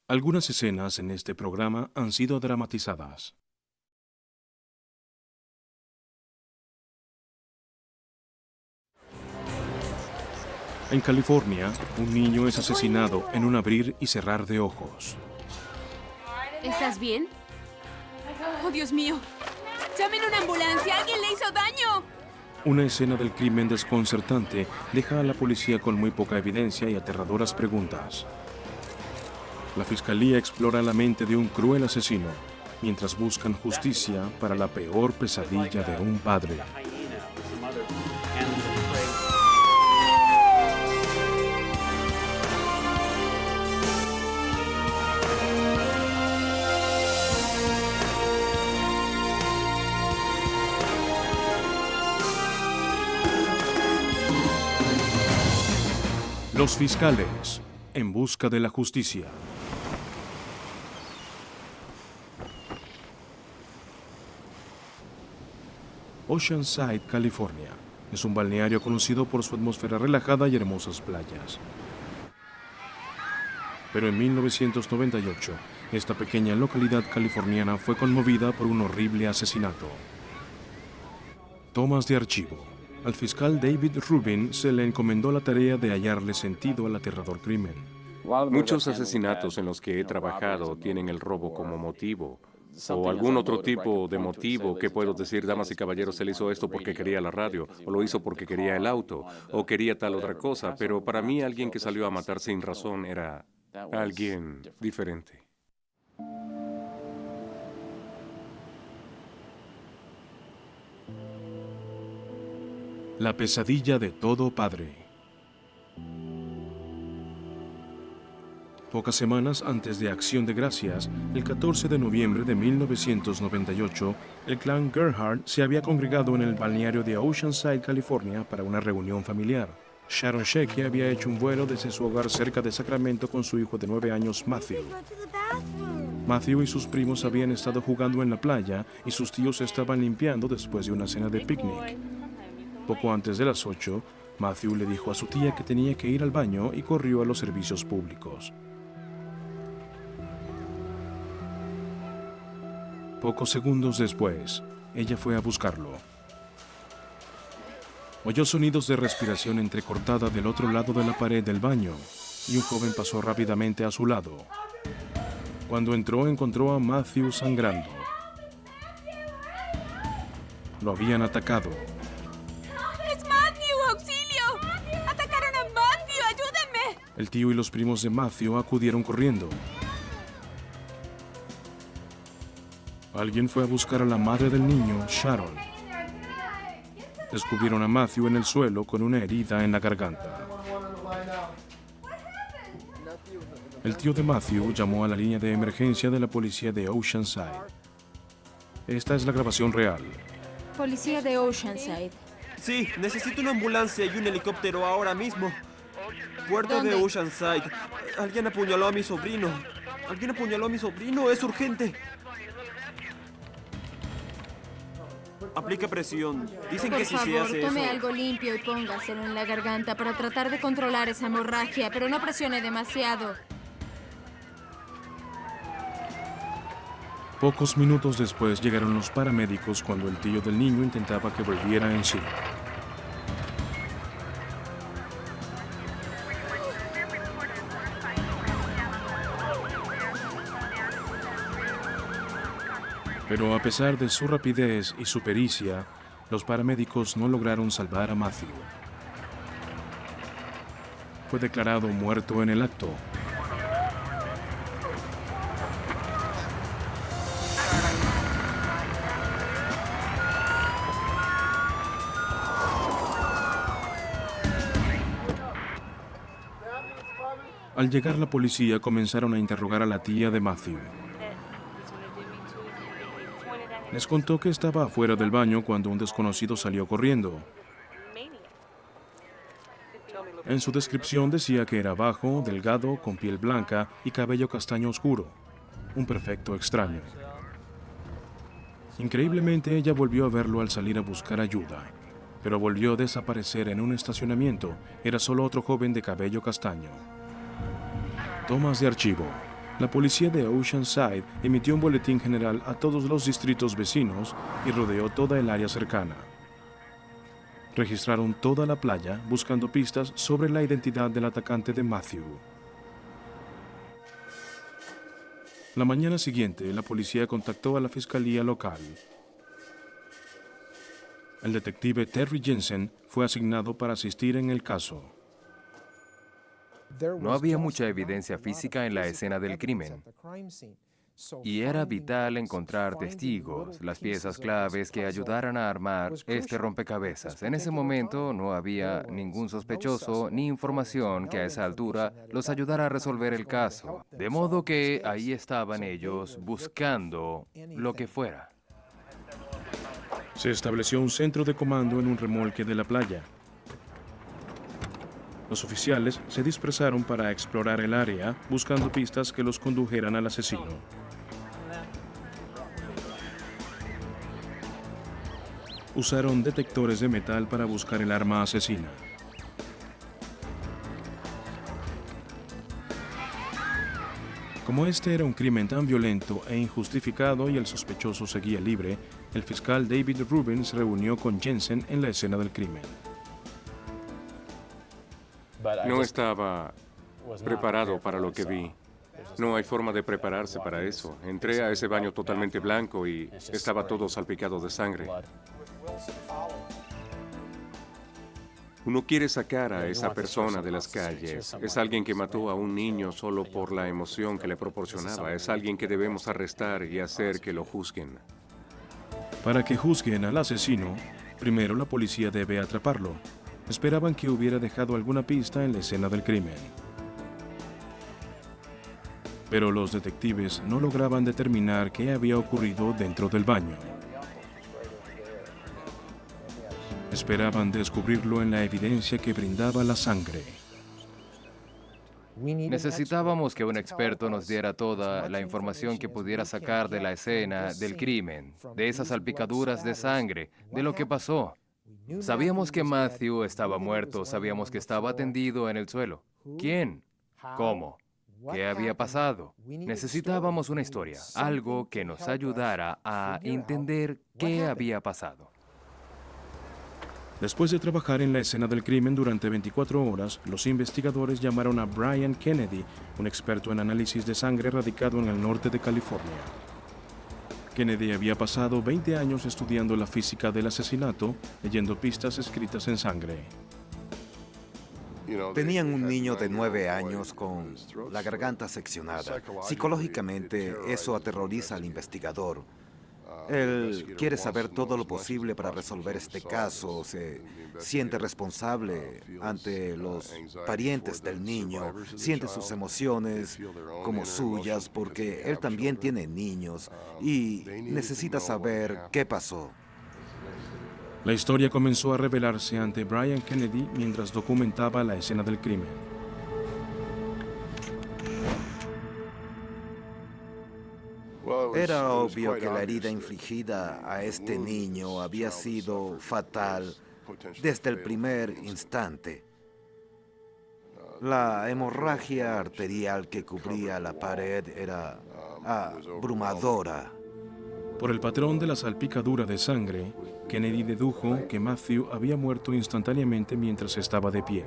Algunas escenas en este programa han sido dramatizadas. En California, un niño es asesinado en un abrir y cerrar de ojos. ¿Estás bien? ¡Oh, Dios mío! ¡Llamen una ambulancia! ¡Alguien le hizo daño! Una escena del crimen desconcertante deja a la policía con muy poca evidencia y aterradoras preguntas. La fiscalía explora la mente de un cruel asesino, mientras buscan justicia para la peor pesadilla de un padre. Los fiscales, en busca de la justicia. Oceanside, California, es un balneario conocido por su atmósfera relajada y hermosas playas. Pero en 1998, esta pequeña localidad californiana fue conmovida por un horrible asesinato. Tomas de archivo. Al fiscal David Rubin se le encomendó la tarea de hallarle sentido al aterrador crimen. Muchos asesinatos en los que he trabajado tienen el robo como motivo, o algún otro tipo de motivo que puedo decir, damas y caballeros, él hizo esto porque quería la radio, o lo hizo porque quería el auto, o quería tal otra cosa, pero para mí alguien que salió a matar sin razón era alguien diferente. La pesadilla de todo padre. Pocas semanas antes de Acción de Gracias, el 14 de noviembre de 1998, el clan Gerhardt se había congregado en el balneario de Oceanside, California, para una reunión familiar. Sharon Shecky había hecho un vuelo desde su hogar cerca de Sacramento con su hijo de 9 años, Matthew. Matthew y sus primos habían estado jugando en la playa y sus tíos se estaban limpiando después de una cena de picnic. Poco antes de las 8, Matthew le dijo a su tía que tenía que ir al baño y corrió a los servicios públicos. Pocos segundos después, ella fue a buscarlo. Oyó sonidos de respiración entrecortada del otro lado de la pared del baño y un joven pasó rápidamente a su lado. Cuando entró, encontró a Matthew sangrando. Lo habían atacado. ¡Es Matthew! ¡Auxilio! ¡Atacaron a Matthew! ¡Ayúdenme! El tío y los primos de Matthew acudieron corriendo. Alguien fue a buscar a la madre del niño, Sharon. Descubrieron a Matthew en el suelo con una herida en la garganta. El tío de Matthew llamó a la línea de emergencia de la policía de Oceanside. Esta es la grabación real. Policía de Oceanside. Sí, necesito una ambulancia y un helicóptero ahora mismo. Puerto ¿Dónde? de Oceanside. Alguien apuñaló a mi sobrino. Alguien apuñaló a mi sobrino. Es urgente. Aplica presión. Dicen Por que si favor, se hace tome eso... algo limpio y póngaselo en la garganta para tratar de controlar esa hemorragia, pero no presione demasiado. Pocos minutos después llegaron los paramédicos cuando el tío del niño intentaba que volviera en sí. Pero a pesar de su rapidez y su pericia, los paramédicos no lograron salvar a Matthew. Fue declarado muerto en el acto. Al llegar la policía, comenzaron a interrogar a la tía de Matthew. Les contó que estaba afuera del baño cuando un desconocido salió corriendo. En su descripción decía que era bajo, delgado, con piel blanca y cabello castaño oscuro. Un perfecto extraño. Increíblemente, ella volvió a verlo al salir a buscar ayuda, pero volvió a desaparecer en un estacionamiento. Era solo otro joven de cabello castaño. Tomas de archivo. La policía de Oceanside emitió un boletín general a todos los distritos vecinos y rodeó toda el área cercana. Registraron toda la playa buscando pistas sobre la identidad del atacante de Matthew. La mañana siguiente, la policía contactó a la fiscalía local. El detective Terry Jensen fue asignado para asistir en el caso. No había mucha evidencia física en la escena del crimen, y era vital encontrar testigos, las piezas claves que ayudaran a armar este rompecabezas. En ese momento no había ningún sospechoso ni información que a esa altura los ayudara a resolver el caso, de modo que ahí estaban ellos buscando lo que fuera. Se estableció un centro de comando en un remolque de la playa. Los oficiales se dispersaron para explorar el área, buscando pistas que los condujeran al asesino. Usaron detectores de metal para buscar el arma asesina. Como este era un crimen tan violento e injustificado y el sospechoso seguía libre, el fiscal David Rubin se reunió con Jensen en la escena del crimen. No estaba preparado para lo que vi. No hay forma de prepararse para eso. Entré a ese baño totalmente blanco y estaba todo salpicado de sangre. Uno quiere sacar a esa persona de las calles. Es alguien que mató a un niño solo por la emoción que le proporcionaba. Es alguien que debemos arrestar y hacer que lo juzguen. Para que juzguen al asesino, primero la policía debe atraparlo. Esperaban que hubiera dejado alguna pista en la escena del crimen. Pero los detectives no lograban determinar qué había ocurrido dentro del baño. Esperaban descubrirlo en la evidencia que brindaba la sangre. Necesitábamos que un experto nos diera toda la información que pudiera sacar de la escena del crimen, de esas salpicaduras de sangre, de lo que pasó. Sabíamos que Matthew estaba muerto, sabíamos que estaba tendido en el suelo. ¿Quién? ¿Cómo? ¿Qué había pasado? Necesitábamos una historia, algo que nos ayudara a entender qué había pasado. Después de trabajar en la escena del crimen durante 24 horas, los investigadores llamaron a Brian Kennedy, un experto en análisis de sangre radicado en el norte de California. Kennedy había pasado 20 años estudiando la física del asesinato, leyendo pistas escritas en sangre. Tenían un niño de 9 años con la garganta seccionada. Psicológicamente, eso aterroriza al investigador. Él quiere saber todo lo posible para resolver este caso, se siente responsable ante los parientes del niño, siente sus emociones como suyas porque él también tiene niños y necesita saber qué pasó. La historia comenzó a revelarse ante Brian Kennedy mientras documentaba la escena del crimen. Era obvio que la herida infligida a este niño había sido fatal desde el primer instante. La hemorragia arterial que cubría la pared era abrumadora. Por el patrón de la salpicadura de sangre, Kennedy dedujo que Matthew había muerto instantáneamente mientras estaba de pie.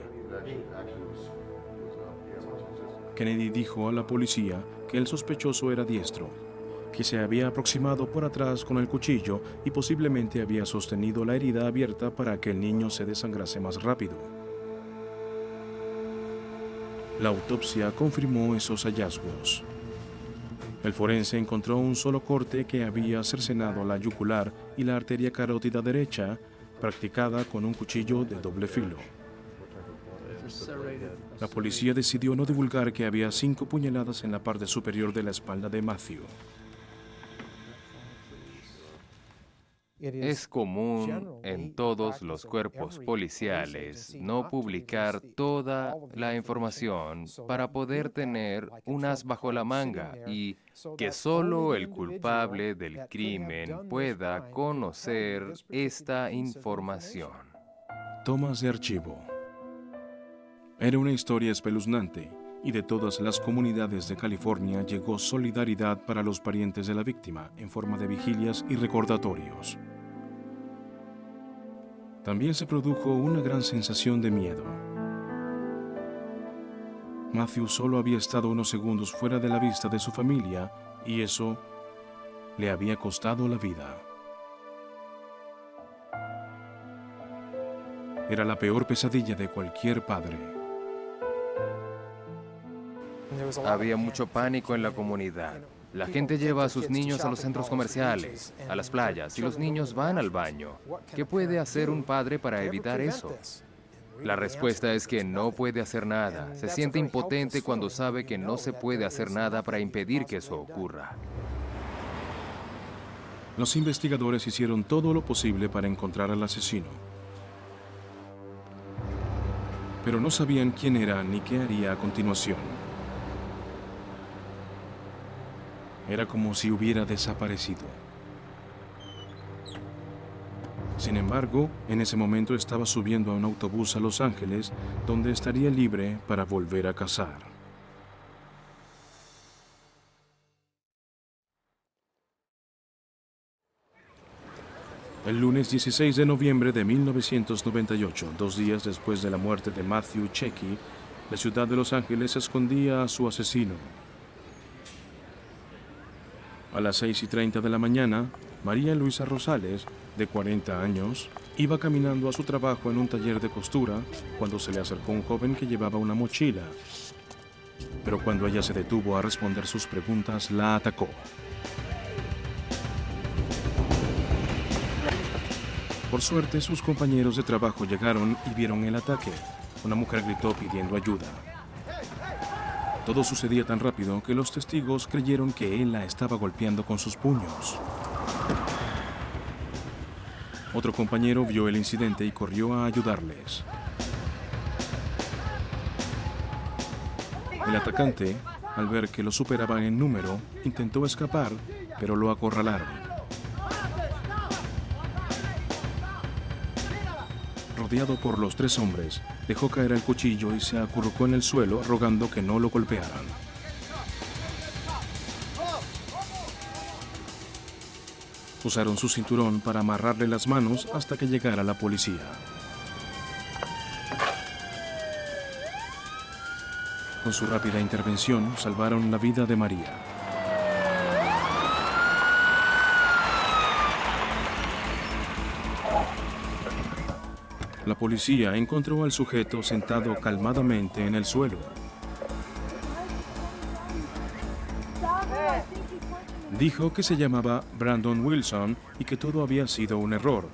Kennedy dijo a la policía que el sospechoso era diestro, que se había aproximado por atrás con el cuchillo y posiblemente había sostenido la herida abierta para que el niño se desangrase más rápido. La autopsia confirmó esos hallazgos. El forense encontró un solo corte que había cercenado la yugular y la arteria carótida derecha, practicada con un cuchillo de doble filo. La policía decidió no divulgar que había 5 puñaladas en la parte superior de la espalda de Matthew. Es común en todos los cuerpos policiales no publicar toda la información para poder tener un as bajo la manga y que solo el culpable del crimen pueda conocer esta información. Tomas de archivo. Era una historia espeluznante, y de todas las comunidades de California llegó solidaridad para los parientes de la víctima en forma de vigilias y recordatorios. También se produjo una gran sensación de miedo. Matthew solo había estado unos segundos fuera de la vista de su familia y eso le había costado la vida. Era la peor pesadilla de cualquier padre. Había mucho pánico en la comunidad. La gente lleva a sus niños a los centros comerciales, a las playas, y los niños van al baño. ¿Qué puede hacer un padre para evitar eso? La respuesta es que no puede hacer nada. Se siente impotente cuando sabe que no se puede hacer nada para impedir que eso ocurra. Los investigadores hicieron todo lo posible para encontrar al asesino. Pero no sabían quién era ni qué haría a continuación. Era como si hubiera desaparecido. Sin embargo, en ese momento estaba subiendo a un autobús a Los Ángeles, donde estaría libre para volver a cazar. El lunes 16 de noviembre de 1998, 2 días después de la muerte de Matthew Checkey, la ciudad de Los Ángeles escondía a su asesino. A las 6:30 de la mañana, María Luisa Rosales, de 40 años, iba caminando a su trabajo en un taller de costura cuando se le acercó un joven que llevaba una mochila. Pero cuando ella se detuvo a responder sus preguntas, la atacó. Por suerte, sus compañeros de trabajo llegaron y vieron el ataque. Una mujer gritó pidiendo ayuda. Todo sucedía tan rápido que los testigos creyeron que él la estaba golpeando con sus puños. Otro compañero vio el incidente y corrió a ayudarles. El atacante, al ver que lo superaban en número, intentó escapar, pero lo acorralaron. Rodeado por los 3 hombres, dejó caer el cuchillo y se acurrucó en el suelo rogando que no lo golpearan. Usaron su cinturón para amarrarle las manos hasta que llegara la policía. Con su rápida intervención, salvaron la vida de María. La policía encontró al sujeto sentado calmadamente en el suelo. Dijo que se llamaba Brandon Wilson y que todo había sido un error.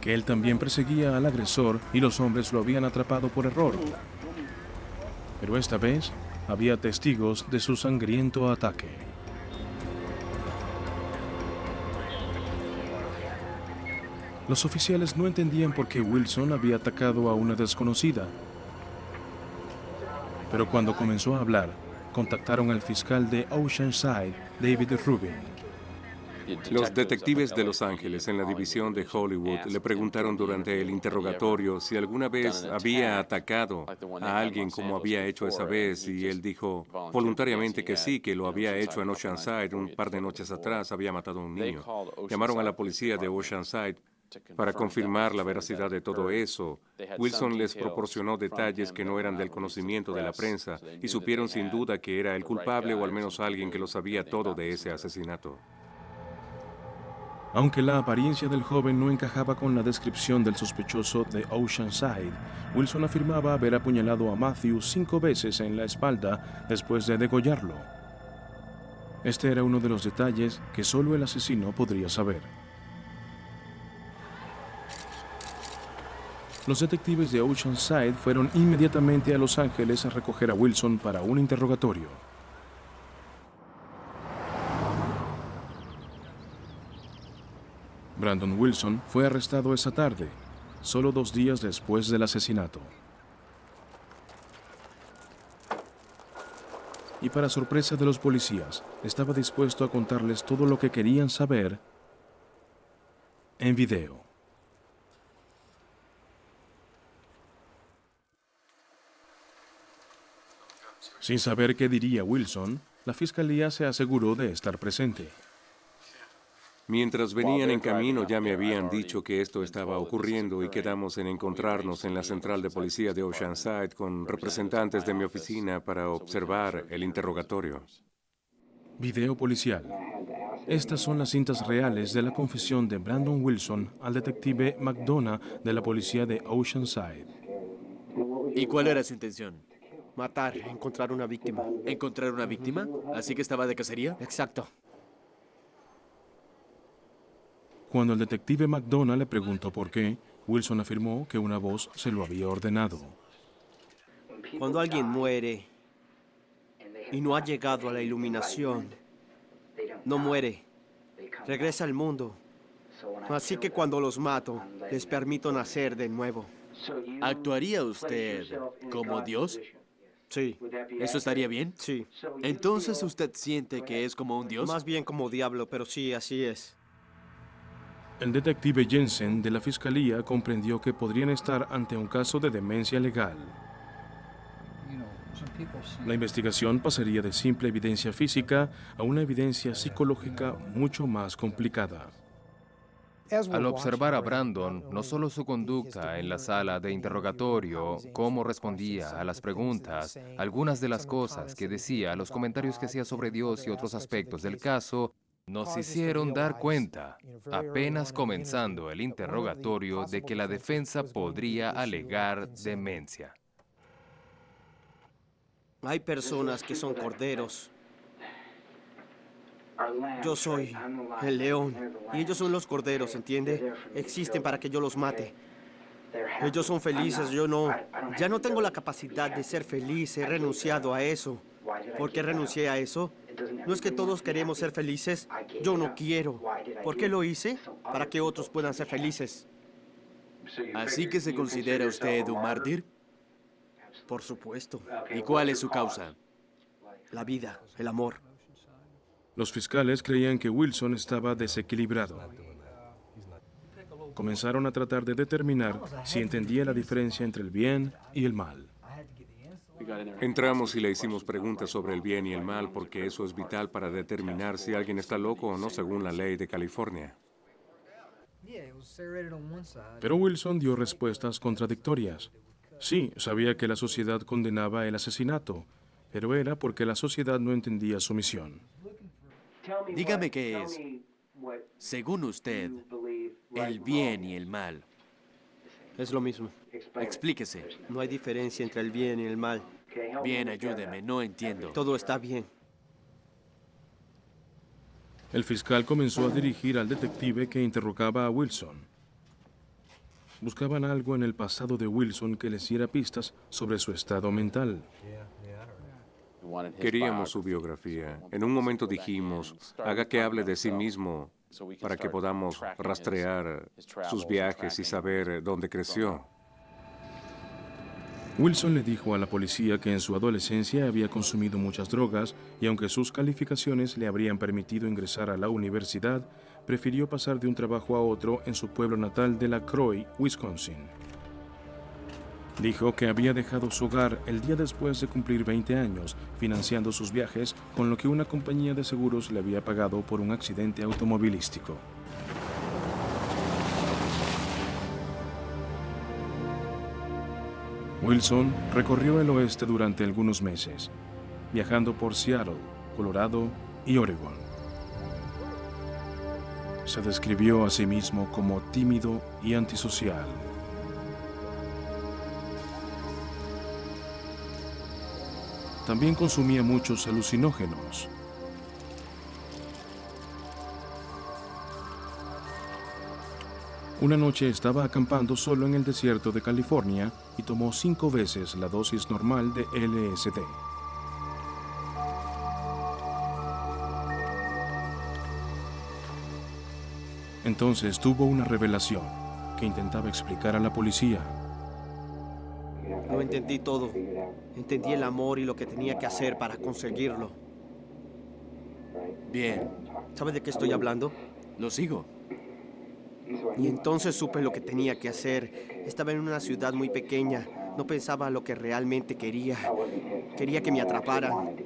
Que él también perseguía al agresor y los hombres lo habían atrapado por error. Pero esta vez había testigos de su sangriento ataque. Los oficiales no entendían por qué Wilson había atacado a una desconocida. Pero cuando comenzó a hablar, contactaron al fiscal de Oceanside, David Rubin. Los detectives de Los Ángeles en la división de Hollywood le preguntaron durante el interrogatorio si alguna vez había atacado a alguien como había hecho esa vez, y él dijo voluntariamente que sí, que lo había hecho en Oceanside un par de noches atrás, había matado a un niño. Llamaron a la policía de Oceanside para confirmar la veracidad de todo eso. Wilson les proporcionó detalles que no eran del conocimiento de la prensa y supieron sin duda que era el culpable o al menos alguien que lo sabía todo de ese asesinato. Aunque la apariencia del joven no encajaba con la descripción del sospechoso de Oceanside, Wilson afirmaba haber apuñalado a Matthew 5 veces en la espalda después de degollarlo. Este era uno de los detalles que solo el asesino podría saber. Los detectives de Oceanside fueron inmediatamente a Los Ángeles a recoger a Wilson para un interrogatorio. Brandon Wilson fue arrestado esa tarde, solo 2 días después del asesinato. Y para sorpresa de los policías, estaba dispuesto a contarles todo lo que querían saber en video. Sin saber qué diría Wilson, la fiscalía se aseguró de estar presente. Mientras venían en camino ya me habían dicho que esto estaba ocurriendo y quedamos en encontrarnos en la central de policía de Oceanside con representantes de mi oficina para observar el interrogatorio. Video policial. Estas son las cintas reales de la confesión de Brandon Wilson al detective McDonough de la policía de Oceanside. ¿Y cuál era su intención? Matar, encontrar una víctima. ¿Encontrar una víctima? ¿Así que estaba de cacería? Exacto. Cuando el detective McDonough le preguntó por qué, Wilson afirmó que una voz se lo había ordenado. Cuando alguien muere y no ha llegado a la iluminación, no muere, regresa al mundo. Así que cuando los mato, les permito nacer de nuevo. ¿Actuaría usted como Dios? Sí, ¿Eso estaría bien? sí. Entonces usted siente que es como un Dios. Más bien como diablo, pero sí, así es. El detective Jensen de la fiscalía comprendió que podrían estar ante un caso de demencia legal. La investigación pasaría de simple evidencia física a una evidencia psicológica mucho más complicada. Al observar a Brandon, no solo su conducta en la sala de interrogatorio, cómo respondía a las preguntas, algunas de las cosas que decía, los comentarios que hacía sobre Dios y otros aspectos del caso, nos hicieron dar cuenta, apenas comenzando el interrogatorio, de que la defensa podría alegar demencia. Hay personas que son corderos. Yo soy el león y ellos son los corderos, ¿entiende? Existen para que yo los mate. Ellos son felices, yo no. Ya no tengo la capacidad de ser feliz, he renunciado a eso. ¿Por qué renuncié a eso? ¿No es que todos queremos ser felices? Yo no quiero. ¿Por qué lo hice? Para que otros puedan ser felices. ¿Así que se considera usted un mártir? Por supuesto. ¿Y cuál es su causa? La vida, el amor. Los fiscales creían que Wilson estaba desequilibrado. Comenzaron a tratar de determinar si entendía la diferencia entre el bien y el mal. Entramos y le hicimos preguntas sobre el bien y el mal porque eso es vital para determinar si alguien está loco o no según la ley de California. Pero Wilson dio respuestas contradictorias. Sí, sabía que la sociedad condenaba el asesinato, pero era porque la sociedad no entendía su misión. Dígame qué es, según usted, el bien y el mal. Es lo mismo. Explíquese. No hay diferencia entre el bien y el mal. Bien, ayúdeme, no entiendo. Todo está bien. El fiscal comenzó a dirigir al detective que interrogaba a Wilson. Buscaban algo en el pasado de Wilson que les diera pistas sobre su estado mental. Queríamos su biografía. En un momento dijimos, haga que hable de sí mismo para que podamos rastrear sus viajes y saber dónde creció. Wilson le dijo a la policía que en su adolescencia había consumido muchas drogas y aunque sus calificaciones le habrían permitido ingresar a la universidad, prefirió pasar de un trabajo a otro en su pueblo natal de La Croix, Wisconsin. Dijo que había dejado su hogar el día después de cumplir 20 años, financiando sus viajes con lo que una compañía de seguros le había pagado por un accidente automovilístico. Wilson recorrió el oeste durante algunos meses, viajando por Seattle, Colorado y Oregon. Se describió a sí mismo como tímido y antisocial. También consumía muchos alucinógenos. Una noche estaba acampando solo en el desierto de California y tomó 5 veces la dosis normal de LSD. Entonces tuvo una revelación que intentaba explicar a la policía. Lo entendí todo. Entendí el amor y lo que tenía que hacer para conseguirlo. Bien, ¿Sabe de qué estoy hablando? lo sigo. Y entonces supe lo que tenía que hacer. Estaba en una ciudad muy pequeña. No pensaba lo que realmente quería. Quería que me atraparan.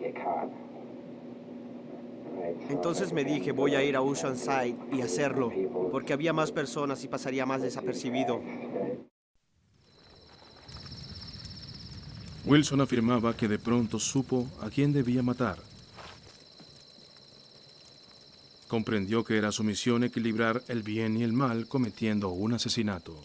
Entonces me dije, voy a ir a Oceanside y hacerlo, porque había más personas y pasaría más desapercibido. Wilson afirmaba que de pronto supo a quién debía matar. Comprendió que era su misión equilibrar el bien y el mal cometiendo un asesinato.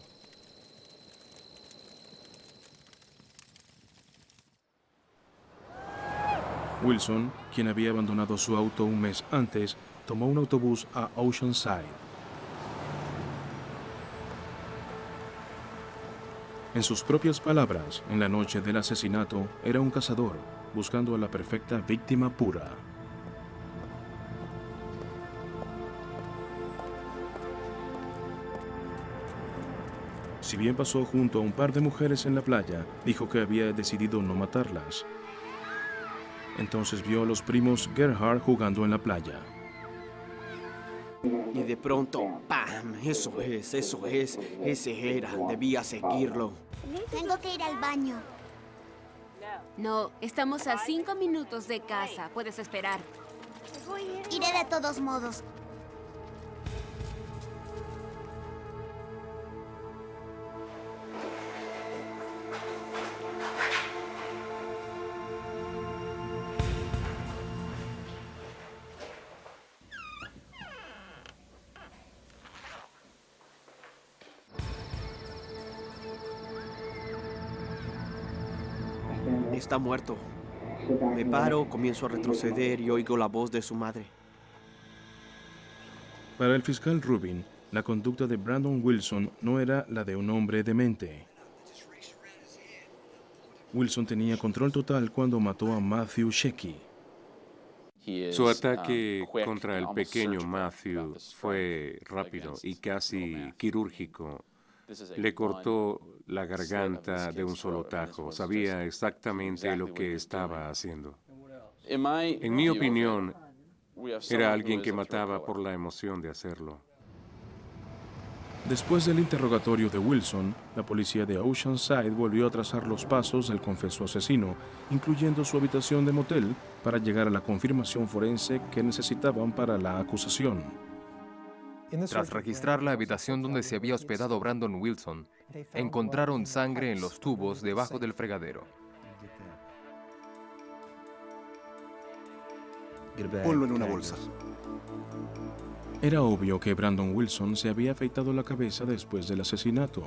Wilson, quien había abandonado su auto un mes antes, tomó un autobús a Oceanside. En sus propias palabras, en la noche del asesinato, era un cazador, buscando a la perfecta víctima pura. Si bien pasó junto a un par de mujeres en la playa, dijo que había decidido no matarlas. Entonces vio a los primos Gerhard jugando en la playa. Y de pronto, ¡pam! Eso es, ese era. Debía seguirlo. Tengo que ir al baño. No, estamos a 5 minutos de casa. Puedes esperar. Iré de todos modos. Está muerto. Me paro, comienzo a retroceder y oigo la voz de su madre. Para el fiscal Rubin, la conducta de Brandon Wilson no era la de un hombre demente. Wilson tenía control total cuando mató a Matthew Shecky. Su ataque contra el pequeño Matthew fue rápido y casi quirúrgico. Le cortó la garganta de un solo tajo. Sabía exactamente lo que estaba haciendo. En mi opinión, era alguien que mataba por la emoción de hacerlo. Después del interrogatorio de Wilson, la policía de Oceanside volvió a trazar los pasos del confeso asesino, incluyendo su habitación de motel, para llegar a la confirmación forense que necesitaban para la acusación. Tras registrar la habitación donde se había hospedado Brandon Wilson, encontraron sangre en los tubos debajo del fregadero. Ponlo en una bolsa. Era obvio que Brandon Wilson se había afeitado la cabeza después del asesinato.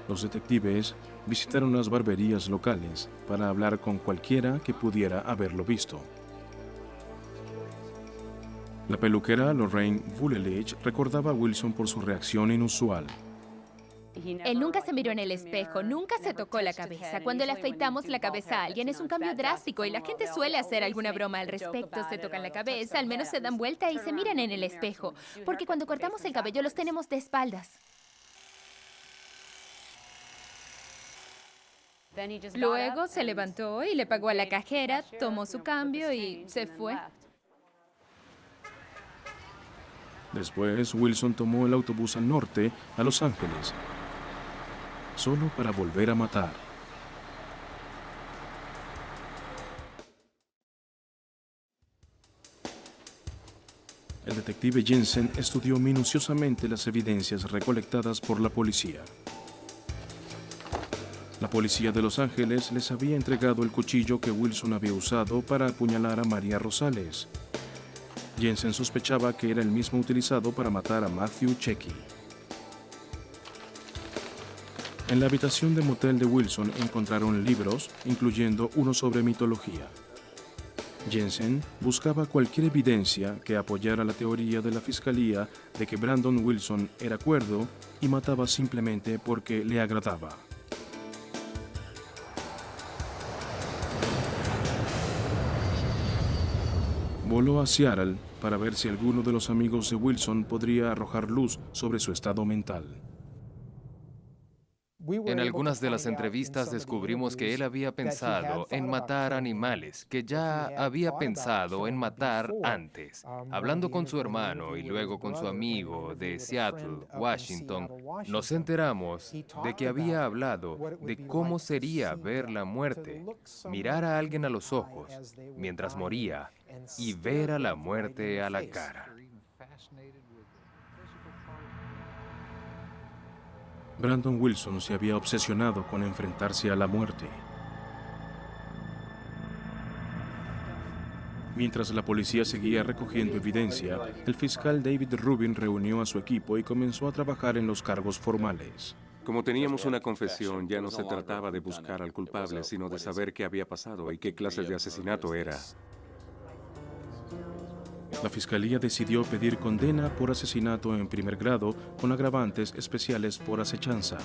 Los detectives visitaron las barberías locales para hablar con cualquiera que pudiera haberlo visto. La peluquera Lorraine Vulelich recordaba a Wilson por su reacción inusual. Él nunca se miró en el espejo, nunca se tocó la cabeza. Cuando le afeitamos la cabeza a alguien es un cambio drástico y la gente suele hacer alguna broma al respecto. Se tocan la cabeza, al menos se dan vuelta y se miran en el espejo. Porque cuando cortamos el cabello los tenemos de espaldas. Luego se levantó y le pagó a la cajera, tomó su cambio y se fue. Después, Wilson tomó el autobús al norte, a Los Ángeles, solo para volver a matar. El detective Jensen estudió minuciosamente las evidencias recolectadas por la policía. La policía de Los Ángeles les había entregado el cuchillo que Wilson había usado para apuñalar a María Rosales. Jensen sospechaba que era el mismo utilizado para matar a Matthew Shecky. En la habitación de motel de Wilson encontraron libros, incluyendo uno sobre mitología. Jensen buscaba cualquier evidencia que apoyara la teoría de la fiscalía de que Brandon Wilson era cuerdo y mataba simplemente porque le agradaba. Voló a Seattle para ver si alguno de los amigos de Wilson podría arrojar luz sobre su estado mental. En algunas de las entrevistas descubrimos que él había pensado en matar animales, que ya había pensado en matar antes. Hablando con su hermano y luego con su amigo de Seattle, Washington, nos enteramos de que había hablado de cómo sería ver la muerte, mirar a alguien a los ojos mientras moría y ver a la muerte a la cara. Brandon Wilson se había obsesionado con enfrentarse a la muerte. Mientras la policía seguía recogiendo evidencia, el fiscal David Rubin reunió a su equipo y comenzó a trabajar en los cargos formales. Como teníamos una confesión, ya no se trataba de buscar al culpable, sino de saber qué había pasado y qué clase de asesinato era. La fiscalía decidió pedir condena por asesinato en primer grado con agravantes especiales por acechanza.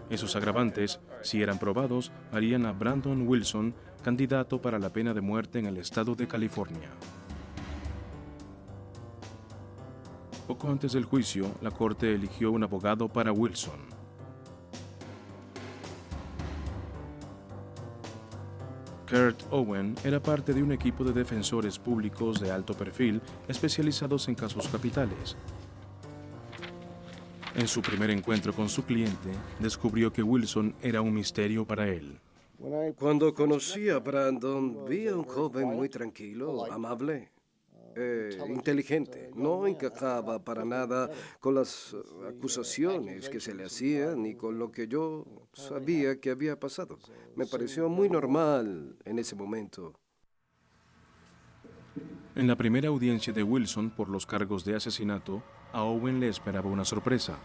Esos agravantes, si eran probados, harían a Brandon Wilson candidato para la pena de muerte en el estado de California. Poco antes del juicio, la corte eligió un abogado para Wilson. Kurt Owen era parte de un equipo de defensores públicos de alto perfil especializados en casos capitales. En su primer encuentro con su cliente, descubrió que Wilson era un misterio para él. Cuando conocí a Brandon, vi a un joven muy tranquilo, amable, inteligente. No encajaba para nada con las acusaciones que se le hacían ni con lo que yo sabía que había pasado. Me pareció muy normal en ese momento. En la primera audiencia de Wilson por los cargos de asesinato, a Owen le esperaba una sorpresa.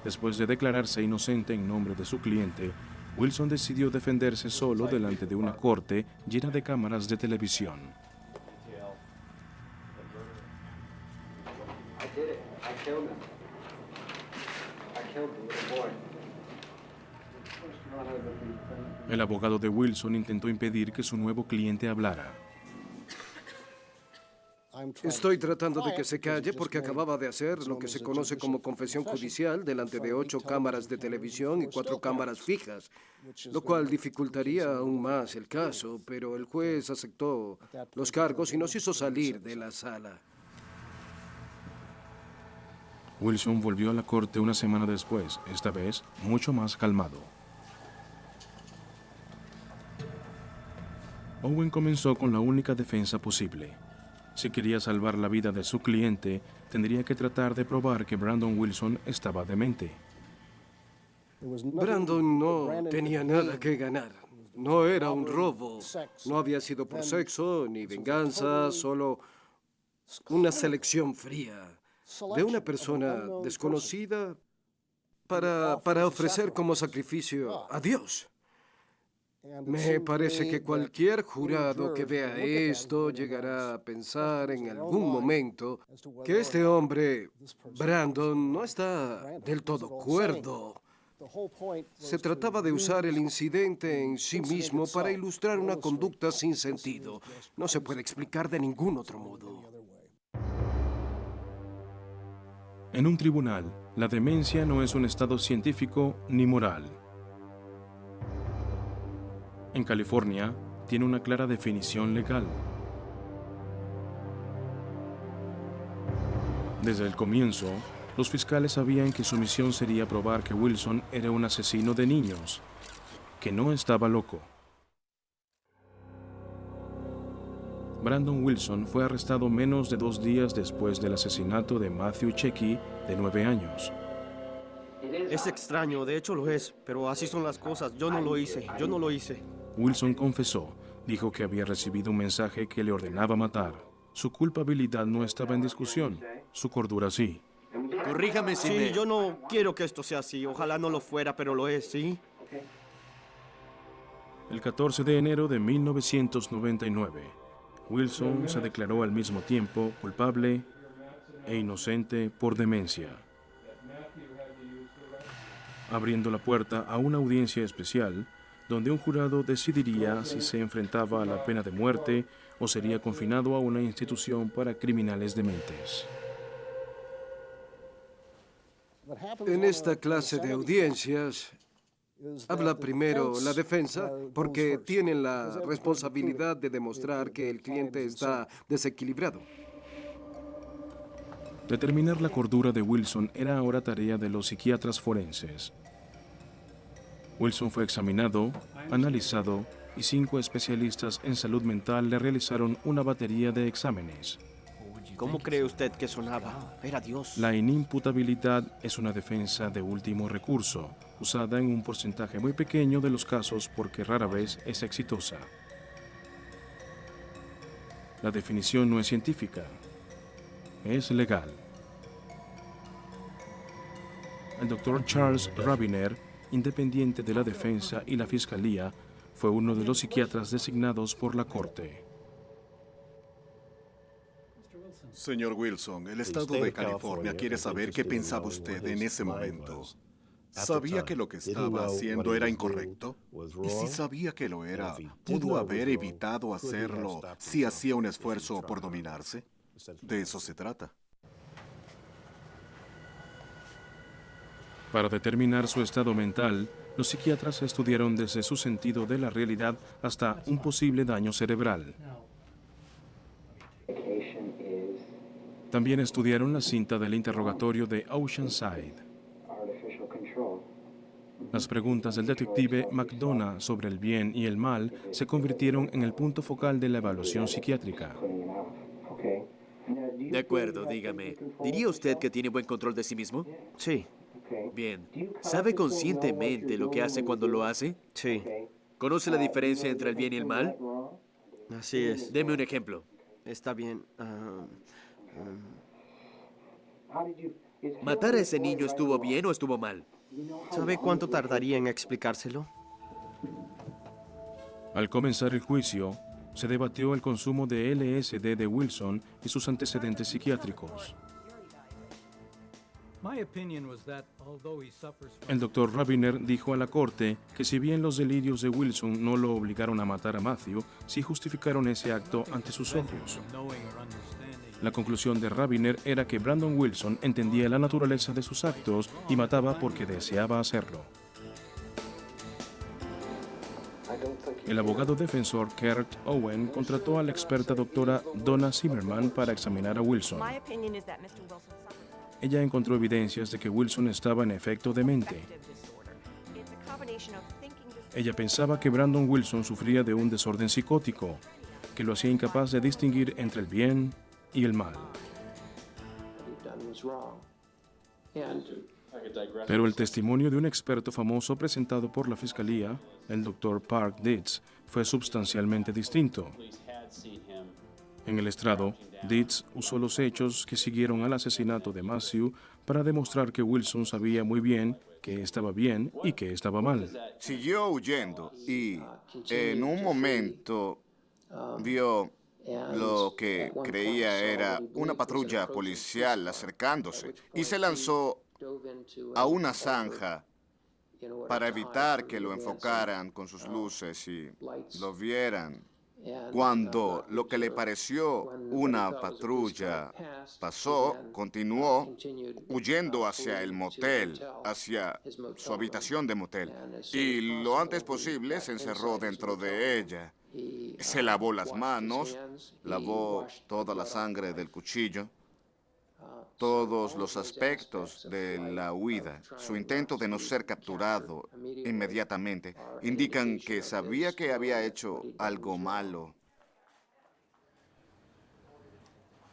Después de declararse inocente en nombre de su cliente, Wilson decidió defenderse solo delante de una corte llena de cámaras de televisión. El abogado de Wilson intentó impedir que su nuevo cliente hablara. Estoy tratando de que se calle porque acababa de hacer lo que se conoce como confesión judicial delante de 8 cámaras de televisión y 4 cámaras fijas, lo cual dificultaría aún más el caso, pero el juez aceptó los cargos y nos hizo salir de la sala. Wilson volvió a la corte una semana después, esta vez mucho más calmado. Owen comenzó con la única defensa posible. Si quería salvar la vida de su cliente, tendría que tratar de probar que Brandon Wilson estaba demente. Brandon no tenía nada que ganar. No era un robo. No había sido por sexo ni venganza, solo una selección fría de una persona desconocida para ofrecer como sacrificio a Dios. Me parece que cualquier jurado que vea esto llegará a pensar en algún momento que este hombre, Brandon, no está del todo cuerdo. Se trataba de usar el incidente en sí mismo para ilustrar una conducta sin sentido. No se puede explicar de ningún otro modo. En un tribunal, la demencia no es un estado científico ni moral. En California, tiene una clara definición legal. Desde el comienzo, los fiscales sabían que su misión sería probar que Wilson era un asesino de niños, que no estaba loco. Brandon Wilson fue arrestado menos de 2 días después del asesinato de Matthew Checky, de 9 años. Es extraño, de hecho lo es, pero así son las cosas. Yo no lo hice. Wilson confesó, dijo que había recibido un mensaje que le ordenaba matar. Su culpabilidad no estaba en discusión, su cordura sí. Corríjame si Sí, yo no quiero que esto sea así. Ojalá no lo fuera, pero lo es, ¿sí? El 14 de enero de 1999, Wilson se declaró al mismo tiempo culpable e inocente por demencia, abriendo la puerta a una audiencia especial donde un jurado decidiría si se enfrentaba a la pena de muerte o sería confinado a una institución para criminales dementes. En esta clase de audiencias, habla primero la defensa porque tienen la responsabilidad de demostrar que el cliente está desequilibrado. Determinar la cordura de Wilson era ahora tarea de los psiquiatras forenses. Wilson fue examinado, analizado y 5 especialistas en salud mental le realizaron una batería de exámenes. ¿Cómo cree usted que sonaba? Era Dios. La inimputabilidad es una defensa de último recurso, usada en un porcentaje muy pequeño de los casos porque rara vez es exitosa. La definición no es científica, es legal. El doctor Charles Rabiner, independiente de la defensa y la fiscalía, fue uno de los psiquiatras designados por la corte. Señor Wilson, el estado de California quiere saber qué pensaba usted en ese momento. ¿Sabía que lo que estaba haciendo era incorrecto? Y si sabía que lo era, ¿pudo haber evitado hacerlo si hacía un esfuerzo por dominarse? De eso se trata. Para determinar su estado mental, los psiquiatras estudiaron desde su sentido de la realidad hasta un posible daño cerebral. También estudiaron la cinta del interrogatorio de Oceanside. Las preguntas del detective McDonough sobre el bien y el mal se convirtieron en el punto focal de la evaluación psiquiátrica. De acuerdo, dígame. ¿Diría usted que tiene buen control de sí mismo? Sí. Bien. ¿Sabe conscientemente lo que hace cuando lo hace? Sí. ¿Conoce la diferencia entre el bien y el mal? Así es. Deme un ejemplo. Está bien. ¿Matar a ese niño estuvo bien o estuvo mal? ¿Sabe cuánto tardaría en explicárselo? Al comenzar el juicio, se debatió el consumo de LSD de Wilson y sus antecedentes psiquiátricos. El doctor Rabiner dijo a la corte que si bien los delirios de Wilson no lo obligaron a matar a Matthew, sí justificaron ese acto ante sus ojos. La conclusión de Rabiner era que Brandon Wilson entendía la naturaleza de sus actos y mataba porque deseaba hacerlo. El abogado defensor Kurt Owen contrató a la experta doctora Donna Zimmerman para examinar a Wilson. Ella encontró evidencias de que Wilson estaba en efecto demente. Ella pensaba que Brandon Wilson sufría de un desorden psicótico, que lo hacía incapaz de distinguir entre el bien y el mal. Pero el testimonio de un experto famoso presentado por la fiscalía, el Dr. Park Dietz, fue sustancialmente distinto. En el estrado, Dietz usó los hechos que siguieron al asesinato de Matthew para demostrar que Wilson sabía muy bien que estaba bien y que estaba mal. Siguió huyendo y en un momento vio lo que creía era una patrulla policial acercándose y se lanzó a una zanja para evitar que lo enfocaran con sus luces y lo vieran. Cuando lo que le pareció una patrulla pasó, continuó huyendo hacia el motel, hacia su habitación de motel, y lo antes posible se encerró dentro de ella. Se lavó las manos, lavó toda la sangre del cuchillo, todos los aspectos de la huida, su intento de no ser capturado inmediatamente, indican que sabía que había hecho algo malo.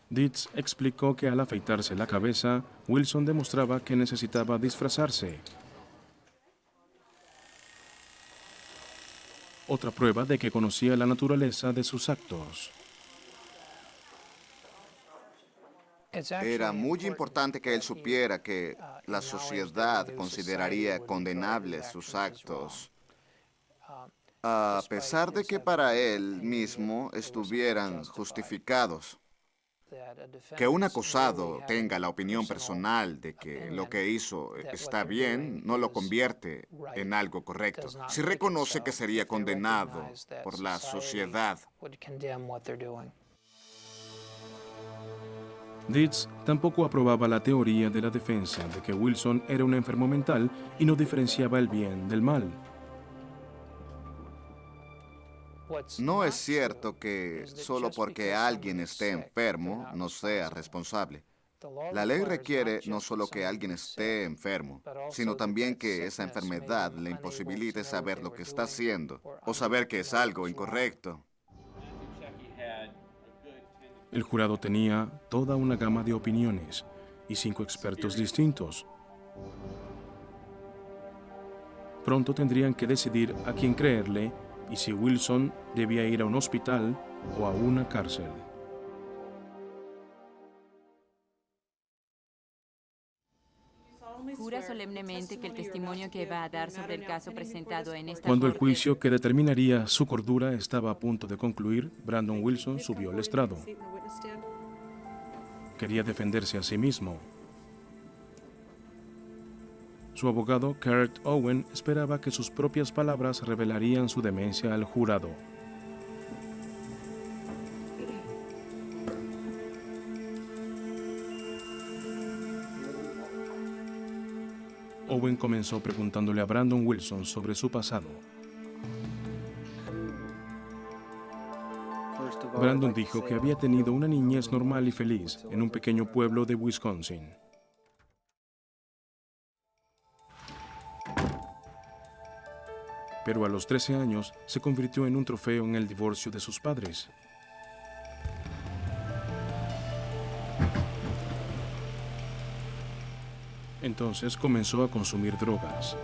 Dietz explicó que al afeitarse la cabeza, Wilson demostraba que necesitaba disfrazarse. Otra prueba de que conocía la naturaleza de sus actos. Era muy importante que él supiera que la sociedad consideraría condenables sus actos, a pesar de que para él mismo estuvieran justificados. Que un acusado tenga la opinión personal de que lo que hizo está bien, no lo convierte en algo correcto. Si reconoce que sería condenado por la sociedad. Dietz tampoco aprobaba la teoría de la defensa de que Wilson era un enfermo mental y no diferenciaba el bien del mal. No es cierto que solo porque alguien esté enfermo no sea responsable. La ley requiere no solo que alguien esté enfermo, sino también que esa enfermedad le imposibilite saber lo que está haciendo o saber que es algo incorrecto. El jurado tenía toda una gama de opiniones y 5 expertos distintos. Pronto tendrían que decidir a quién creerle y si Wilson debía ir a un hospital o a una cárcel. Jura solemnemente que el testimonio que va a dar sobre el caso presentado en esta Cuando el corte- juicio que determinaría su cordura estaba a punto de concluir, Brandon Wilson subió al estrado. Quería defenderse a sí mismo. Su abogado, Kurt Owen, esperaba que sus propias palabras revelarían su demencia al jurado. Owen comenzó preguntándole a Brandon Wilson sobre su pasado. Brandon dijo que había tenido una niñez normal y feliz en un pequeño pueblo de Wisconsin. Pero a los 13 años se convirtió en un trofeo en el divorcio de sus padres. Entonces comenzó a consumir drogas.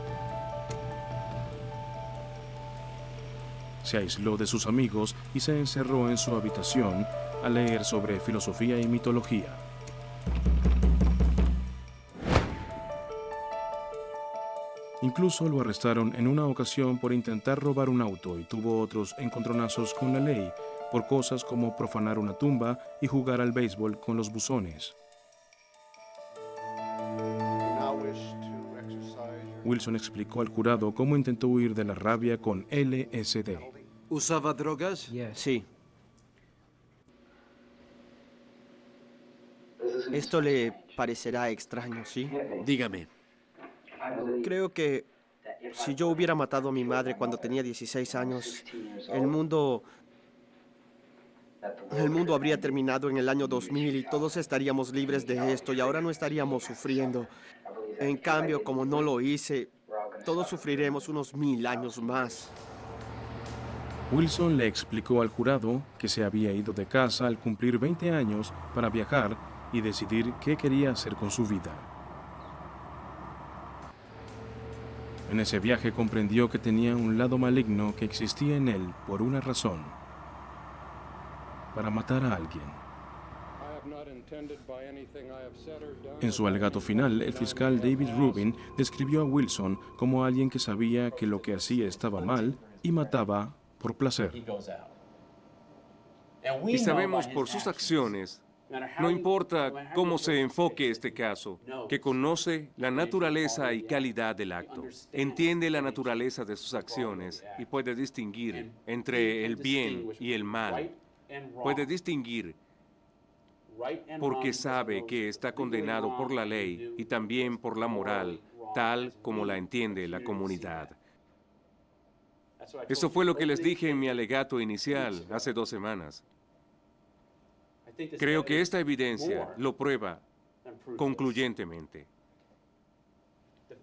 Se aisló de sus amigos y se encerró en su habitación a leer sobre filosofía y mitología. Incluso lo arrestaron en una ocasión por intentar robar un auto y tuvo otros encontronazos con la ley por cosas como profanar una tumba y jugar al béisbol con los buzones. Wilson explicó al jurado cómo intentó huir de la rabia con LSD. ¿Usaba drogas? Sí. Esto le parecerá extraño, ¿sí? Dígame. Creo que si yo hubiera matado a mi madre cuando tenía 16 años, el mundo habría terminado en el año 2000 y todos estaríamos libres de esto y ahora no estaríamos sufriendo. En cambio, como no lo hice, todos sufriremos unos 1000 años más. Wilson le explicó al jurado que se había ido de casa al cumplir 20 años para viajar y decidir qué quería hacer con su vida. En ese viaje comprendió que tenía un lado maligno que existía en él por una razón: para matar a alguien. En su alegato final, el fiscal David Rubin describió a Wilson como alguien que sabía que lo que hacía estaba mal y mataba por placer. Y sabemos por sus acciones, no importa cómo se enfoque este caso, que conoce la naturaleza y calidad del acto, entiende la naturaleza de sus acciones y puede distinguir entre el bien y el mal. Puede distinguir porque sabe que está condenado por la ley y también por la moral, tal como la entiende la comunidad. Eso fue lo que les dije en mi alegato inicial hace 2 semanas. Creo que esta evidencia lo prueba concluyentemente.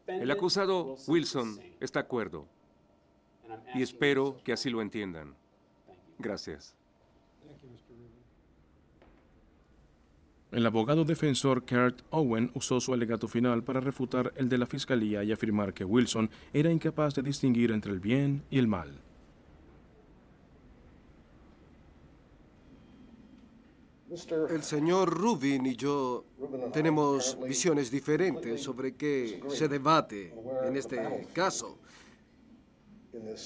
El acusado Wilson está de acuerdo y espero que así lo entiendan. Gracias. El abogado defensor Kurt Owen usó su alegato final para refutar el de la fiscalía y afirmar que Wilson era incapaz de distinguir entre el bien y el mal. El señor Rubin y yo tenemos visiones diferentes sobre qué se debate en este caso.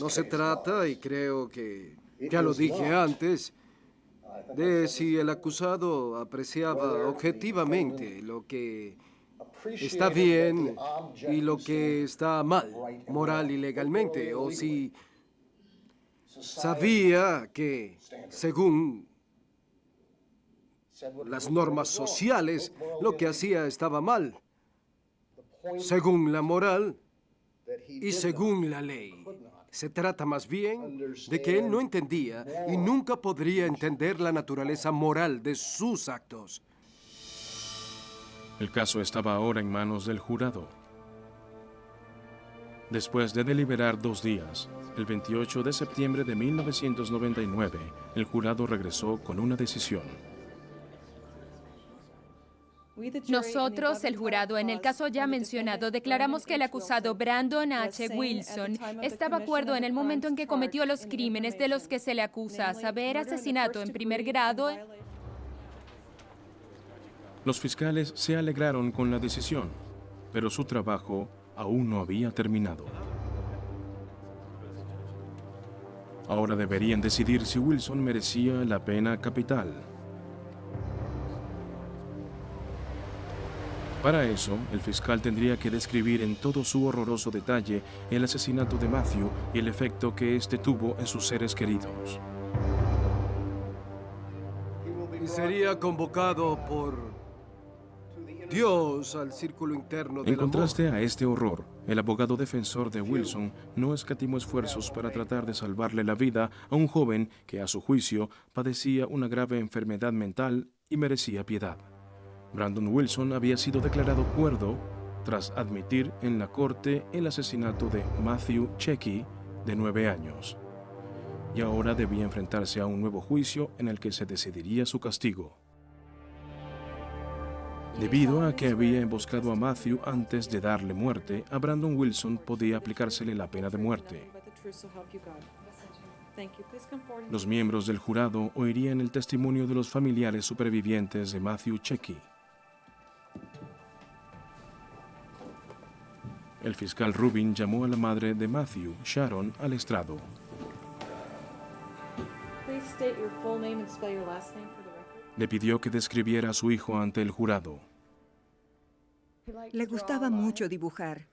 No se trata, y creo que ya lo dije antes, de si el acusado apreciaba objetivamente lo que está bien y lo que está mal, moral y legalmente, o si sabía que, según las normas sociales, lo que hacía estaba mal, según la moral y según la ley. Se trata más bien de que él no entendía y nunca podría entender la naturaleza moral de sus actos. El caso estaba ahora en manos del jurado. Después de deliberar 2 días, el 28 de septiembre de 1999, el jurado regresó con una decisión. Nosotros, el jurado, en el caso ya mencionado, declaramos que el acusado Brandon H. Wilson estaba de acuerdo en el momento en que cometió los crímenes de los que se le acusa, a saber, asesinato en primer grado. Los fiscales se alegraron con la decisión, pero su trabajo aún no había terminado. Ahora deberían decidir si Wilson merecía la pena capital. Para eso, el fiscal tendría que describir en todo su horroroso detalle el asesinato de Matthew y el efecto que éste tuvo en sus seres queridos. Y sería convocado por Dios al círculo interno del En contraste a este horror, el abogado defensor de Wilson no escatimó esfuerzos para tratar de salvarle la vida a un joven que, a su juicio, padecía una grave enfermedad mental y merecía piedad. Brandon Wilson había sido declarado cuerdo tras admitir en la corte el asesinato de Matthew Checkey, de 9 años. Y ahora debía enfrentarse a un nuevo juicio en el que se decidiría su castigo. Debido a que había emboscado a Matthew antes de darle muerte, a Brandon Wilson podía aplicársele la pena de muerte. Los miembros del jurado oirían el testimonio de los familiares supervivientes de Matthew Checkey. El fiscal Rubin llamó a la madre de Matthew, Sharon, al estrado. Le pidió que describiera a su hijo ante el jurado. Le gustaba mucho dibujar.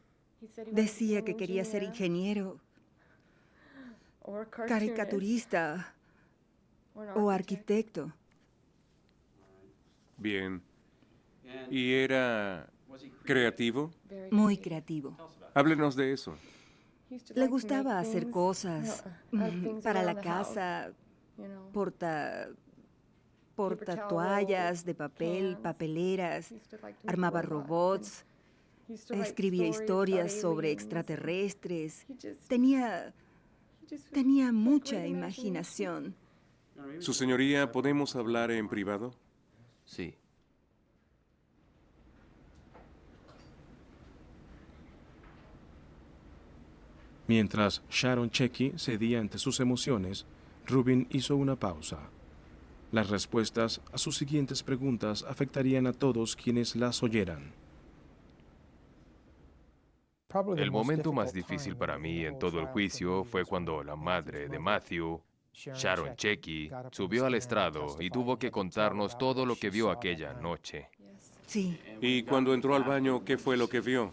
Decía que quería ser ingeniero, caricaturista o arquitecto. Bien. ¿Y era creativo? Muy creativo. Háblenos de eso. Le gustaba hacer cosas para la casa, portatoallas de papel, papeleras, armaba robots, escribía historias sobre extraterrestres. Tenía mucha imaginación. Su señoría, ¿podemos hablar en privado? Sí. Mientras Sharon Checkey cedía ante sus emociones, Rubin hizo una pausa. Las respuestas a sus siguientes preguntas afectarían a todos quienes las oyeran. El momento más difícil para mí en todo el juicio fue cuando la madre de Matthew, Sharon Checkey, subió al estrado y tuvo que contarnos todo lo que vio aquella noche. Sí. Y cuando entró al baño, ¿qué fue lo que vio?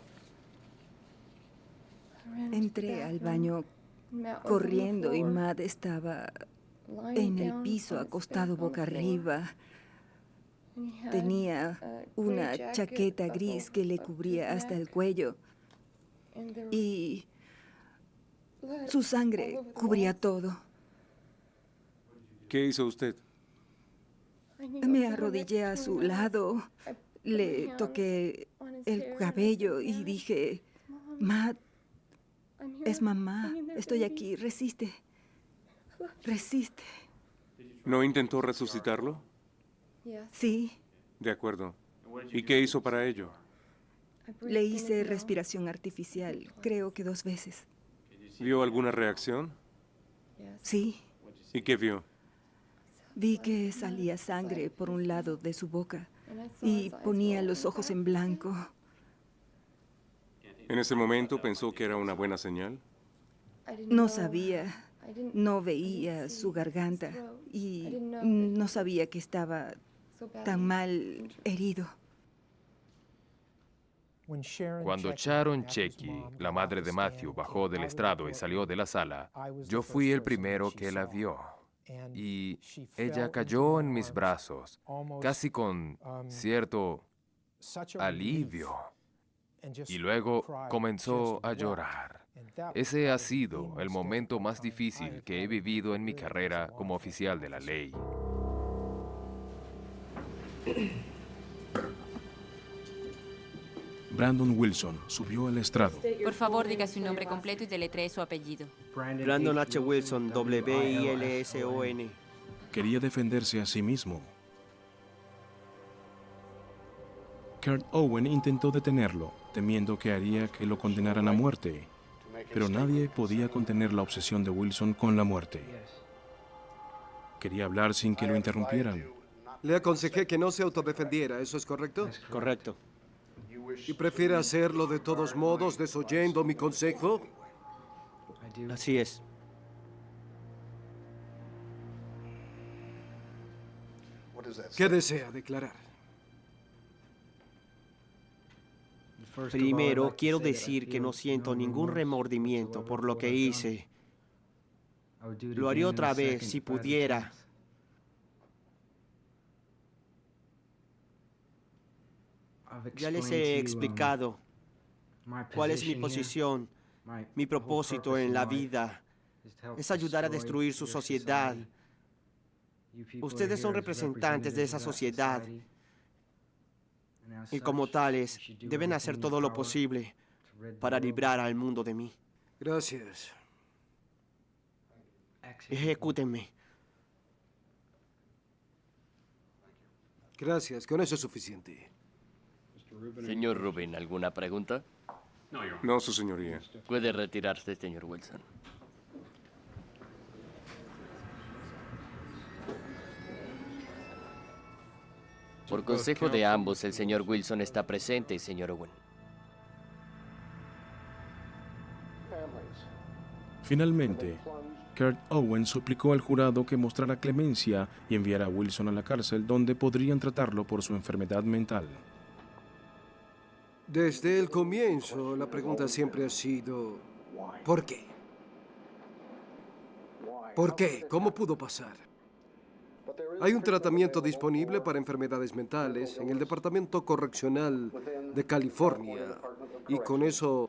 Entré al baño corriendo y Matt estaba en el piso, acostado boca arriba. Tenía una chaqueta gris que le cubría hasta el cuello y su sangre cubría todo. ¿Qué hizo usted? Me arrodillé a su lado, le toqué el cabello y dije, Matt, es mamá, estoy aquí, resiste. Resiste. ¿No intentó resucitarlo? Sí. De acuerdo. ¿Y qué hizo para ello? Le hice respiración artificial, creo que 2 veces. ¿Vio alguna reacción? Sí. ¿Y qué vio? Vi que salía sangre por un lado de su boca y ponía los ojos en blanco. ¿En ese momento pensó que era una buena señal? No sabía. No veía su garganta y no sabía que estaba tan mal herido. Cuando Sharon Checkey, la madre de Matthew, bajó del estrado y salió de la sala, yo fui el primero que la vio. y ella cayó en mis brazos, casi con cierto alivio, y luego comenzó a llorar. Ese ha sido el momento más difícil que he vivido en mi carrera como oficial de la ley. Brandon Wilson subió al estrado. Por favor, diga su nombre completo y deletree su apellido. Brandon H. Wilson, W-I-L-S-O-N. Quería defenderse a sí mismo. Kurt Owen intentó detenerlo, temiendo que haría que lo condenaran a muerte, pero nadie podía contener la obsesión de Wilson con la muerte. Quería hablar sin que lo interrumpieran. Le aconsejé que no se autodefendiera, ¿eso es correcto? Correcto. ¿Y prefiere hacerlo de todos modos, desoyendo mi consejo? Así es. ¿Qué desea declarar? Primero, quiero decir que no siento ningún remordimiento por lo que hice. Lo haría otra vez si pudiera. Ya les he explicado cuál es mi posición, mi propósito en la vida. Es ayudar a destruir su sociedad. Ustedes son representantes de esa sociedad y como tales deben hacer todo lo posible para librar al mundo de mí. Gracias. Ejecútenme. Gracias, con eso es suficiente. Señor Rubin, ¿alguna pregunta? No, su señoría. Puede retirarse, señor Wilson. Por consejo de ambos, el señor Wilson está presente, señor Owen. Finalmente, Kurt Owen suplicó al jurado que mostrara clemencia y enviara a Wilson a la cárcel, donde podrían tratarlo por su enfermedad mental. Desde el comienzo, la pregunta siempre ha sido, ¿por qué? ¿Por qué? ¿Cómo pudo pasar? Hay un tratamiento disponible para enfermedades mentales en el Departamento Correccional de California, y con eso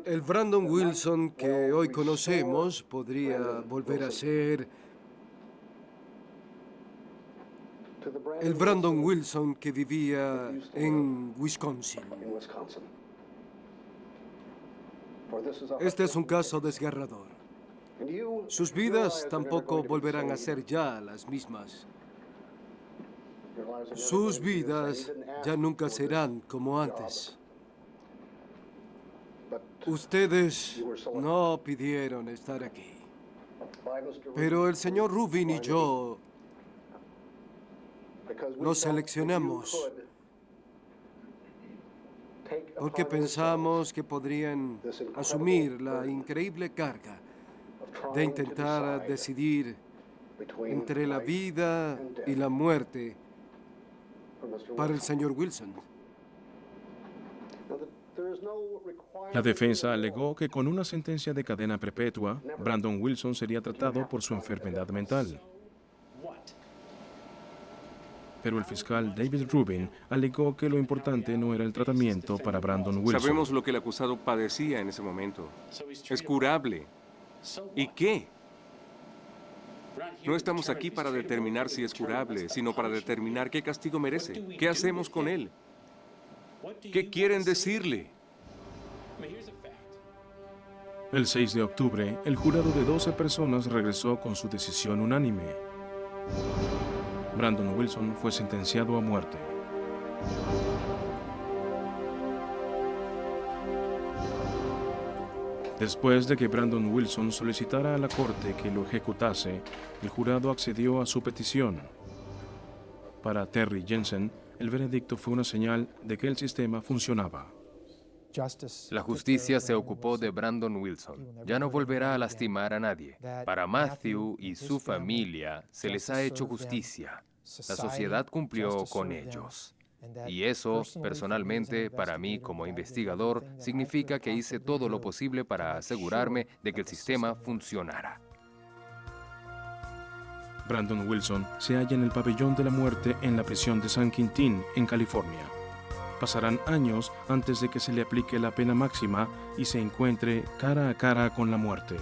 el Brandon Wilson que hoy conocemos podría volver a ser el Brandon Wilson que vivía en Wisconsin. Este es un caso desgarrador. Sus vidas tampoco volverán a ser ya las mismas. Sus vidas ya nunca serán como antes. Ustedes no pidieron estar aquí. Pero el señor Rubin y yo los seleccionamos porque pensamos que podrían asumir la increíble carga de intentar decidir entre la vida y la muerte para el señor Wilson. La defensa alegó que con una sentencia de cadena perpetua, Brandon Wilson sería tratado por su enfermedad mental. Pero el fiscal David Rubin alegó que lo importante no era el tratamiento para Brandon Wilson. Sabemos lo que el acusado padecía en ese momento. Es curable. ¿Y qué? No estamos aquí para determinar si es curable, sino para determinar qué castigo merece. ¿Qué hacemos con él? ¿Qué quieren decirle? El 6 de octubre, el jurado de 12 personas regresó con su decisión unánime. Brandon Wilson fue sentenciado a muerte. Después de que Brandon Wilson solicitara a la corte que lo ejecutase, el jurado accedió a su petición. Para Terry Jensen, el veredicto fue una señal de que el sistema funcionaba. La justicia se ocupó de Brandon Wilson. Ya no volverá a lastimar a nadie. Para Matthew y su familia se les ha hecho justicia. La sociedad cumplió con ellos. Y eso, personalmente, para mí como investigador, significa que hice todo lo posible para asegurarme de que el sistema funcionara. Brandon Wilson se halla en el pabellón de la muerte en la prisión de San Quintín, en California. Pasarán años antes de que se le aplique la pena máxima y se encuentre cara a cara con la muerte.